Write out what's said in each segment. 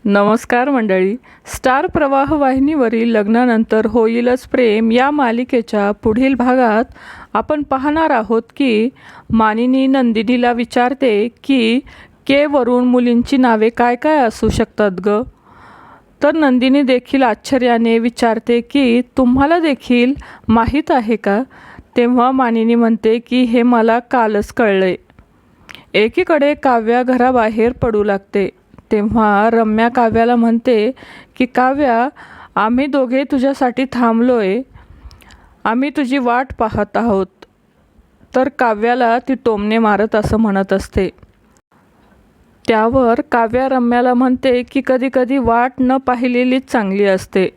नमस्कार मंडळी. स्टार प्रवाह वाहिनीवरील लग्नानंतर होईलच प्रेम या मालिकेच्या पुढील भागात आपण पाहणार आहोत की मानिनी नंदिनीला विचारते की के वरून मुलींची नावे काय काय असू शकतात ग. तर नंदिनी देखील आश्चर्याने विचारते की तुम्हाला देखील माहीत आहे का. तेव्हा मानिनी म्हणते की हे मला कालच कळले. एकीकडे काव्या घराबाहेर पडू लागते. तेव्हा रम्या काव्याला म्हणते की काव्या, आम्ही दोघे तुझ्यासाठी थांबलोय, आम्ही तुझी वाट पाहत आहोत. तर काव्याला ती टोमणे मारत असं म्हणत असते. त्यावर काव्या रम्याला म्हणते की कधीकधी वाट न पाहिलेलीच चांगली असते.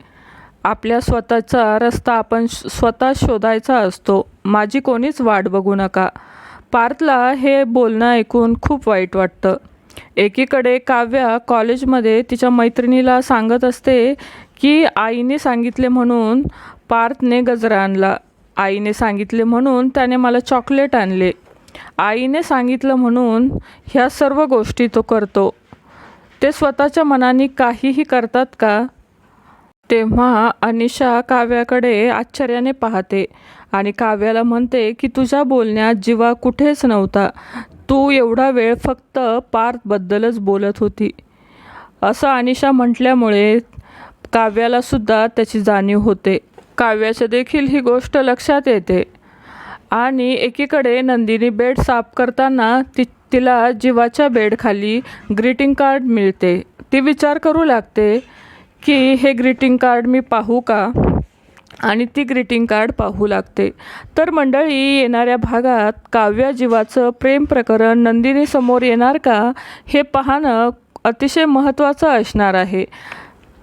आपल्या स्वतःचा रस्ता आपण स्वतः शोधायचा असतो. माझी कोणीच वाट बघू नका. पार्थला हे बोलणं ऐकून खूप वाईट वाटतं. एकीकडे काव्या कॉलेजमध्ये तिच्या मैत्रिणीला सांगत असते की आईने सांगितले म्हणून पार्थने गजरा आणला, आईने सांगितले म्हणून त्याने मला चॉकलेट आणले, आईने सांगितलं म्हणून ह्या सर्व गोष्टी तो करतो. ते स्वतःच्या मनाने काहीही करतात का. तेव्हा अनिशा काव्याकडे आश्चर्याने पाहते आणि काव्याला म्हणते की तुझ्या बोलण्यात जीवा कुठेच नव्हता. तू एवढा वेळ फक्त पार्थबद्दलच बोलत होती. असं अनिशा म्हटल्यामुळे काव्यालासुद्धा त्याची जाणीव होते. काव्याच्या देखील ही गोष्ट लक्षात येते आणि एकीकडे नंदिनी बेड साफ करताना तिला जीवाच्या बेडखाली ग्रीटिंग कार्ड मिळते. ती विचार करू लागते की हे ग्रीटिंग कार्ड मी पाहू का, आणि ती ग्रीटिंग कार्ड पाहू लागते. तर मंडळी, येणाऱ्या भागात काव्या जीवाचं प्रेम प्रकरण नंदिनीसमोर येणार का हे पाहणं अतिशय महत्त्वाचं असणार आहे.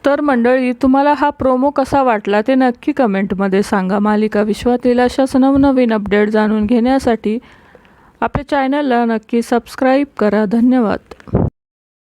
तर मंडळी, तुम्हाला हा प्रोमो कसा वाटला ते नक्की कमेंटमध्ये सांगा. मालिका विश्वातील अशाच नवनवीन अपडेट जाणून घेण्यासाठी आपल्या चॅनलला नक्की सबस्क्राईब करा. धन्यवाद.